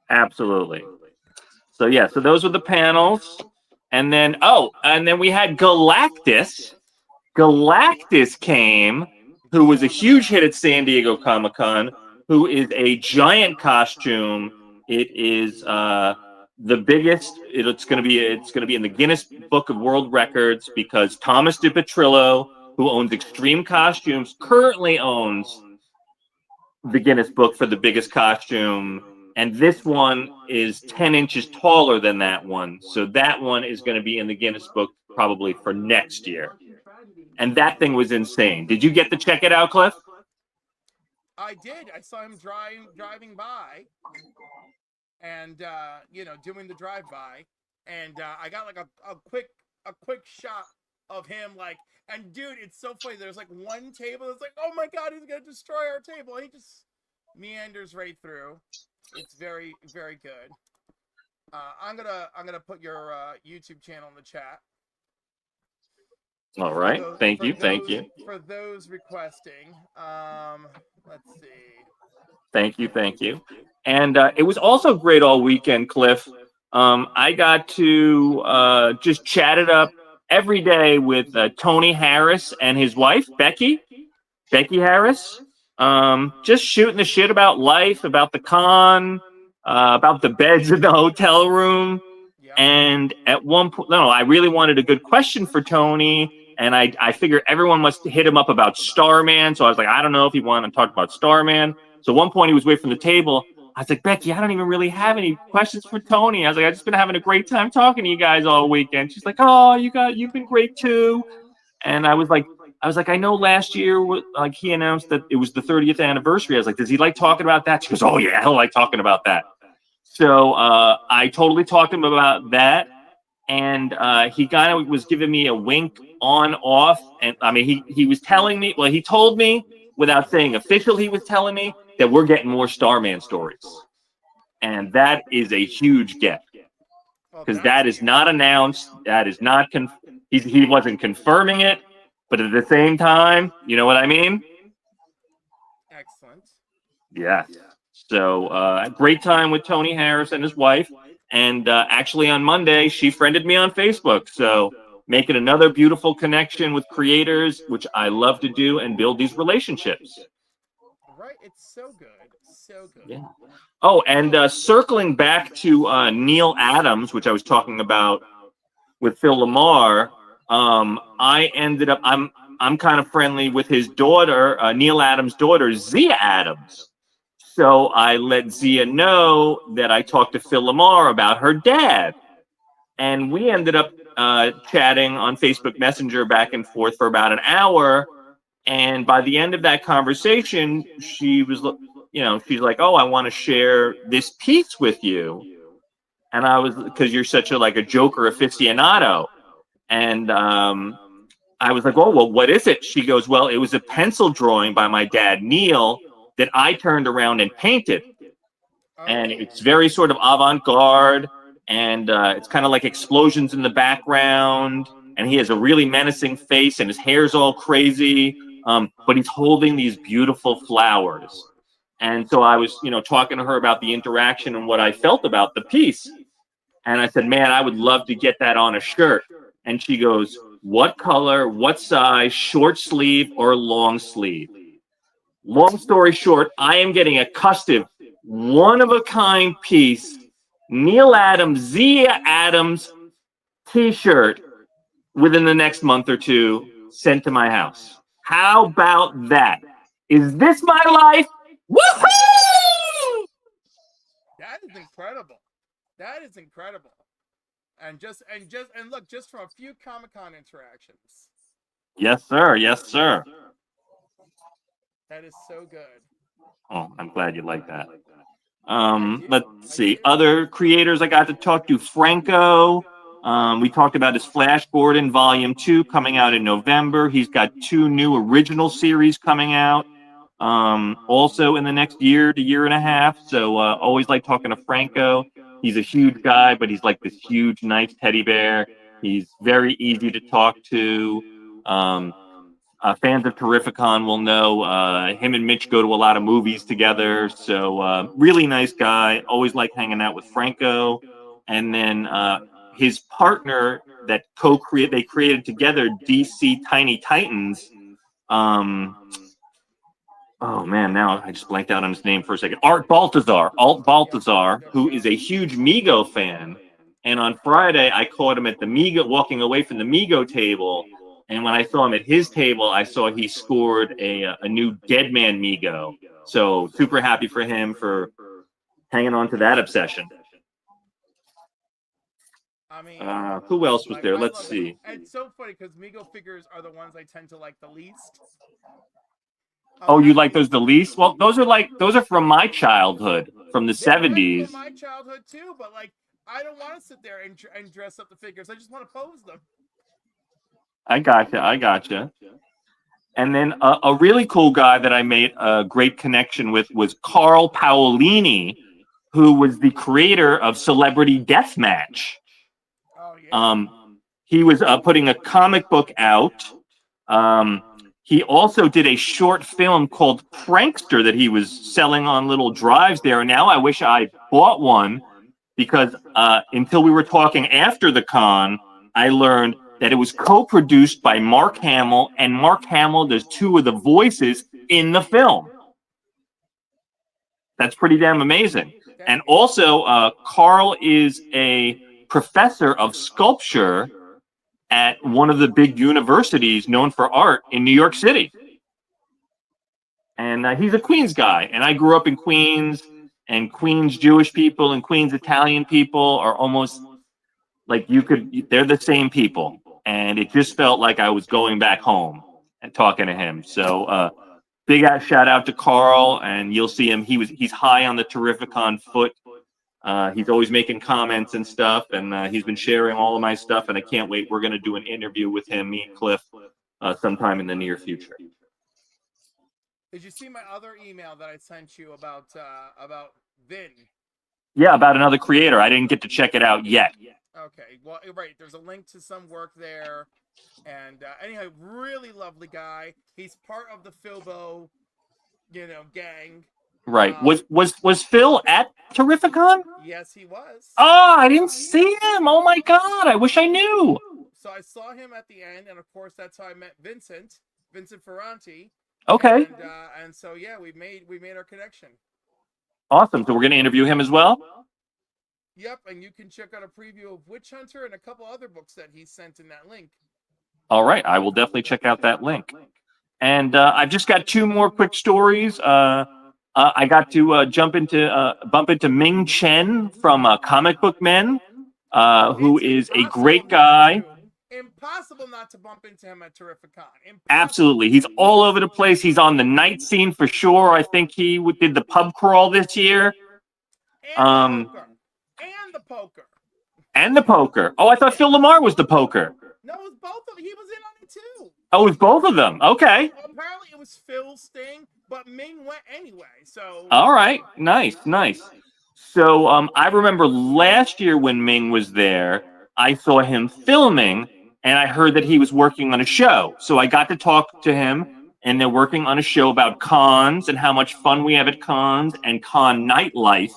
Absolutely. So yeah, so those were the panels. And then we had Galactus. Galactus came, who was a huge hit at San Diego Comic-Con, who is a giant costume. It is the biggest. It's going to be in the Guinness Book of World Records because Thomas DiPetrillo, who owns Extreme Costumes, currently owns the Guinness Book for the biggest costume. And this one is 10 inches taller than that one. So that one is going to be in the Guinness Book probably for next year. And that thing was insane. Did you get to check it out, Cliff? I did. I saw him driving by and, doing the drive-by. And I got like a quick shot of him like, and dude, it's so funny. There's like one table that's like, oh my God, he's going to destroy our table. And he just meanders right through. It's very, very good. I'm gonna put your YouTube channel in the chat. All right. Thank you. For those requesting, let's see. Thank you. And it was also great all weekend, Cliff. I got to just chat it up every day with Tony Harris and his wife, Becky Harris. Just shooting the shit about life, about the con, about the beds in the hotel room. Yep. And at one point, I really wanted a good question for Tony. And I figured everyone must hit him up about Starman. So I was like, I don't know if he wanted to talk about Starman. So at one point he was away from the table. I was like, Becky, I don't even really have any questions for Tony. I was like, I've just been having a great time talking to you guys all weekend. She's like, oh, you've been great too. And I was like, I know last year, like he announced that it was the 30th anniversary. I was like, does he like talking about that? She goes, oh yeah, he'll like talking about that. So I totally talked to him about that. And he kind of was giving me a wink on off. And I mean, he was telling me, well, he told me without saying official, he was telling me that we're getting more Starman stories. And that is a huge get. Because that is not announced. That is not, he wasn't confirming it. But at the same time, you know what I mean? Excellent. Yeah. So great time with Tony Harris and his wife. And actually on Monday, she friended me on Facebook. So making another beautiful connection with creators, which I love to do and build these relationships. Right. It's so good. So good. Yeah. Oh, and circling back to Neil Adams, which I was talking about with Phil Lamar. I ended up, I'm kind of friendly with his daughter, Neil Adams' daughter, Zia Adams. So I let Zia know that I talked to Phil Lamar about her dad. And we ended up chatting on Facebook Messenger back and forth for about an hour. And by the end of that conversation, she was, she's like, oh, I want to share this piece with you. And I was, because you're such a Joker aficionado. And I was like, oh, well, what is it? She goes, well, it was a pencil drawing by my dad, Neil, that I turned around and painted. And it's very sort of avant-garde. And it's kind of like explosions in the background. And he has a really menacing face and his hair's all crazy. But he's holding these beautiful flowers. And so I was, talking to her about the interaction and what I felt about the piece. And I said, man, I would love to get that on a shirt. And she goes, what color, what size, short sleeve or long sleeve? Long story short, I am getting a custom, one-of-a-kind piece, Neil Adams, Zia Adams t-shirt within the next month or two sent to my house. How about that? Is this my life? Woohoo! that is incredible. That is incredible. And look, just from a few Comic-Con interactions. Yes, sir. Yes, sir. That is so good. Oh, I'm glad you like that. I do. Let's I see. do. Other creators I got to talk to, Franco. We talked about his Flash Gordon Volume 2 coming out in November. He's got 2 new original series coming out also in the next year to year and a half. So always like talking to Franco. He's a huge guy, but he's like this huge, nice teddy bear. He's very easy to talk to. Fans of Terrificon will know him and Mitch go to a lot of movies together. So really nice guy. Always like hanging out with Franco. And then his partner that they created together, DC Tiny Titans. Oh man, now I just blanked out on his name for a second. Alt Baltazar, who is a huge Mego fan. And on Friday, I caught him at the Mego, walking away from the Mego table. And when I saw him at his table, I saw he scored a new Deadman Mego. So super happy for him for hanging on to that obsession. I mean, who else was there? Let's see. It's so funny because Mego figures are the ones I tend to like the least. Oh, you like those the least? Well, those are from my childhood, from the 70s. From my childhood too, but like I don't want to sit there and dress up the figures. I just want to pose them. I gotcha. And then a really cool guy that I made a great connection with was Carl Powellini, who was the creator of Celebrity Deathmatch. Oh yeah. He was putting a comic book out. He also did a short film called Prankster that he was selling on little drives there. And now I wish I bought one because until we were talking after the con, I learned that it was co-produced by Mark Hamill, and Mark Hamill does 2 of the voices in the film. That's pretty damn amazing. And also, Carl is a professor of sculpture at one of the big universities known for art in New York City. And he's a Queens guy. And I grew up in Queens, and Queens Jewish people and Queens Italian people are almost like they're the same people. And it just felt like I was going back home and talking to him. So big shout out to Carl, and you'll see him. He's high on the Terrificon foot. He's always making comments and stuff, and he's been sharing all of my stuff, and I can't wait. We're going to do an interview with him, me and Cliff, sometime in the near future. Did you see my other email that I sent you about Vin? Yeah, about another creator. I didn't get to check it out yet. Okay, well, right. There's a link to some work there, and anyhow, really lovely guy. He's part of the Philbo, gang. Right. Was Phil at Terrificon? Yes, he was. Oh, I didn't see him. Oh my God, I wish I knew. So I saw him at the end, and of course that's how I met Vincent Ferranti. Okay. And so yeah, we made our connection. Awesome. So we're going to interview him as well? Yep, and you can check out a preview of Witch Hunter and a couple other books that he sent in that link. All right, I will definitely check out that link. And I've just got 2 more quick stories. I got to bump into Ming Chen from Comic Book Men, who is a great guy. Impossible not to bump into him at Terrificon. Absolutely. He's all over the place. He's on the night scene for sure. I think he did the pub crawl this year. And the poker. Oh, I thought Phil Lamar was the poker. No, it was both of them. He was in on it too. Oh, it was both of them. Okay. Well, apparently it was Phil's thing, but Ming went anyway. So. All right. Nice. So I remember last year when Ming was there, I saw him filming, and I heard that he was working on a show. So I got to talk to him, and they're working on a show about cons and how much fun we have at cons and con nightlife.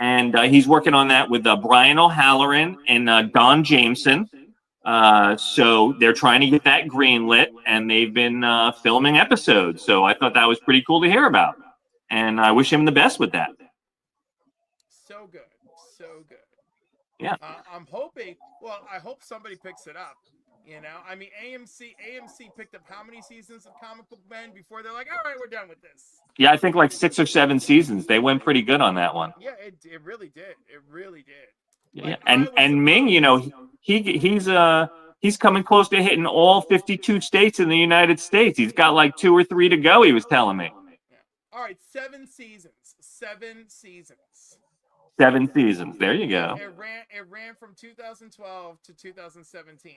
And he's working on that with Brian O'Halloran and Don Jameson. So they're trying to get that greenlit, and they've been filming episodes. So I thought that was pretty cool to hear about. And I wish him the best with that. So good. Yeah. I'm hoping, I hope somebody picks it up. You know, I mean, AMC picked up how many seasons of Comic Book Men before they're like, all right, we're done with this. Yeah, I think like 6 or 7 seasons. They went pretty good on that one. Yeah, it really did. It really did. Yeah, Like I was and Ming, you surprised. know, he's coming close to hitting all 52 states in the United States. He's got like 2 or 3 to go. He was telling me. Yeah. All right, 7 seasons. 7 seasons. 7 seasons. There you It, go. it ran. It ran from 2012 to 2017.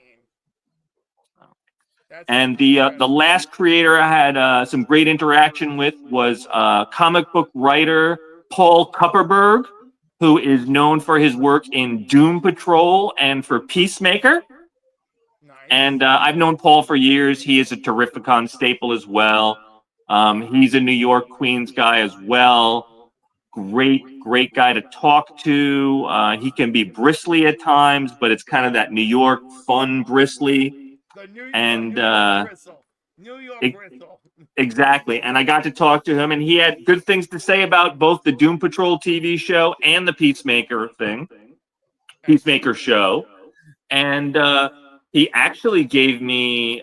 That's And the last creator I had some great interaction with was comic book writer Paul Kupperberg, who is known for his work in Doom Patrol and for Peacemaker. nice. And I've known Paul for years. He is a Terrificon staple as well. He's a New York, Queens guy as well. Great guy to talk to. He can be bristly at times, but it's kind of that New York fun bristly. The New And York bristle. New York bristle. Exactly. And I got to talk to him, and he had good things to say about both the Doom Patrol TV show and the Peacemaker show. And he actually gave me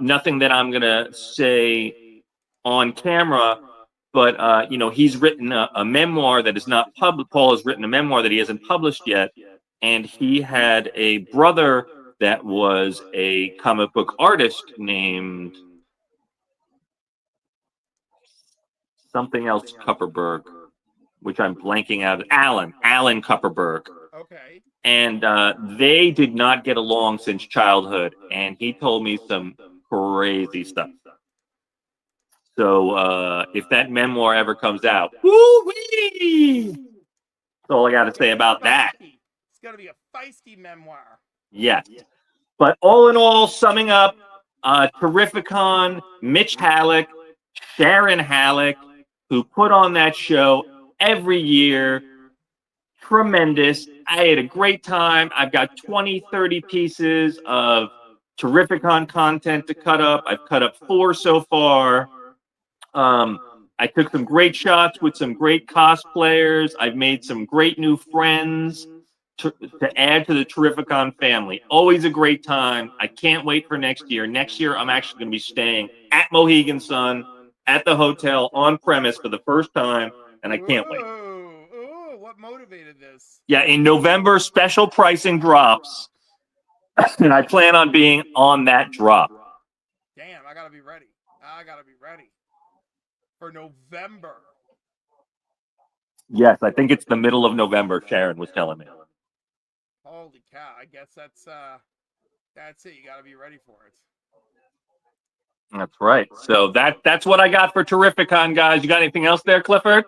nothing that I'm going to say on camera, but, you know, he's written a memoir that is not published. Paul has written a memoir that he hasn't published yet. And he had a brother that was a comic book artist named something else Kupperberg, which I'm blanking out. Alan Kupperberg. Okay. And they did not get along since childhood. And he told me some crazy stuff. So if that memoir ever comes out, woo-wee! That's all I got to say about that. It's going to be a feisty memoir. Yes. But all in all, summing up, Terrificon, Mitch Halleck, Sharon Halleck, who put on that show every year. Tremendous. I had a great time. I've got 20, 30 pieces of Terrificon content to cut up. I've cut up 4 so far. I took some great shots with some great cosplayers. I've made some great new friends to add to the Terrificon family. Always a great time. I can't wait for next year. Next year, I'm actually going to be staying at Mohegan Sun at the hotel on premise for the first time, and I can't wait. Ooh, what motivated this? Yeah, in November, special pricing drops, and I plan on being on that drop. Damn, I got to be ready. For November. Yes, I think it's the middle of November, Sharon was telling me. Holy cow, I guess that's it. You got to be ready for it. That's right. So that's what I got for Terrificon, guys. You got anything else there, Clifford?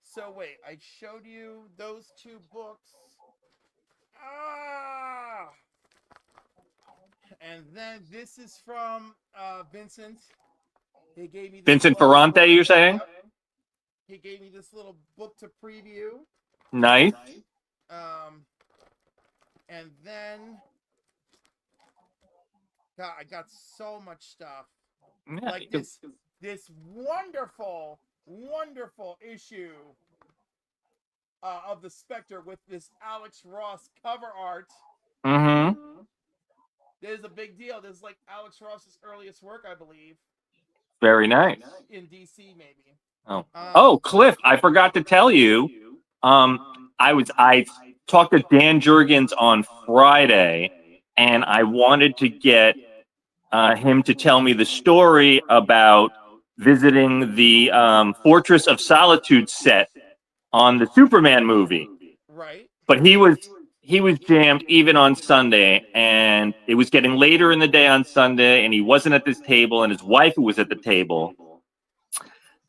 So wait, I showed you those 2 books. And then this is from Vincent. He gave me this Vincent Ferrante, you're saying? He gave me this little book to preview. Nice. And then God, I got so much stuff. Yeah, like this wonderful issue of the Spectre with this Alex Ross cover art. Mm-hmm. This is a big deal. This is like Alex Ross's earliest work, I believe. Very nice. In DC, maybe. Oh, Cliff, I forgot to tell you. I talked to Dan Jurgens on Friday, and I wanted to get him to tell me the story about visiting the Fortress of Solitude set on the Superman movie. Right. But he was jammed even on Sunday, and it was getting later in the day on Sunday, and he wasn't at this table, and his wife was at the table.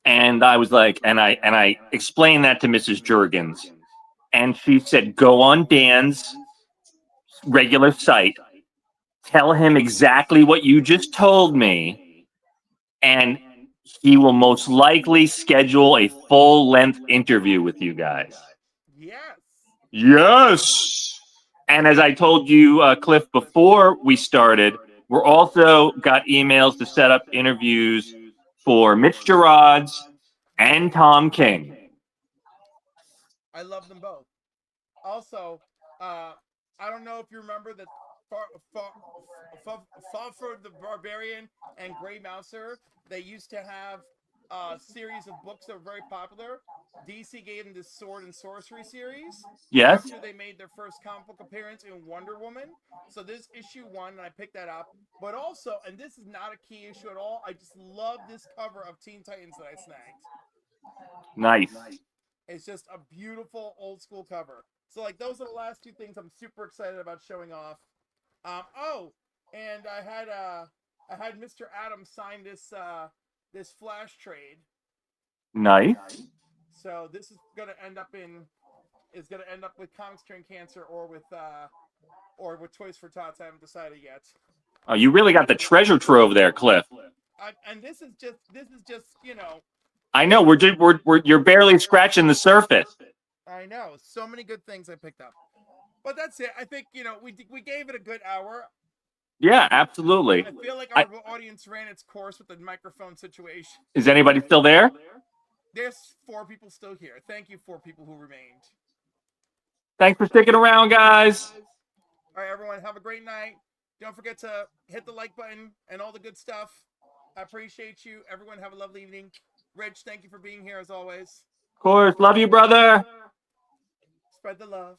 And I was like, and I explained that to Mrs. Jurgens, and she said, go on Dan's regular site, tell him exactly what you just told me, and he will most likely schedule a full-length interview with you guys. Yes. And as I told you, Cliff, before we started, we're also got emails to set up interviews for Mitch Gerards and Tom King. I love them both. Also, I don't know if you remember that Fafur the Barbarian and Grey Mouser, they used to have a series of books that were very popular. DC gave them this Sword and Sorcery series. Yes. After they made their first comic book appearance in Wonder Woman. So this issue 1, and I picked that up. But also, and this is not a key issue at all, I just love this cover of Teen Titans that I snagged. Nice. It's just a beautiful old school cover. So like those are the last 2 things I'm super excited about showing off. And I had Mr. Adams sign this Flash trade. Nice. So this is gonna end up with Comics Train Cancer or with Toys for Tots. I haven't decided yet. Oh, you really got the treasure trove there, Cliff. And this is just you know. I know you're barely scratching the surface. I know, so many good things I picked up. But that's it. I think we gave it a good hour. Yeah, absolutely. I feel like our audience ran its course with the microphone situation. Is anybody still there? There's 4 people still here. Thank you, 4 people who remained. Thanks for sticking around, guys. All right, everyone, have a great night. Don't forget to hit the like button and all the good stuff. I appreciate you. Everyone, have a lovely evening. Rich, thank you for being here as always. Of course. Love you, brother. Spread the love.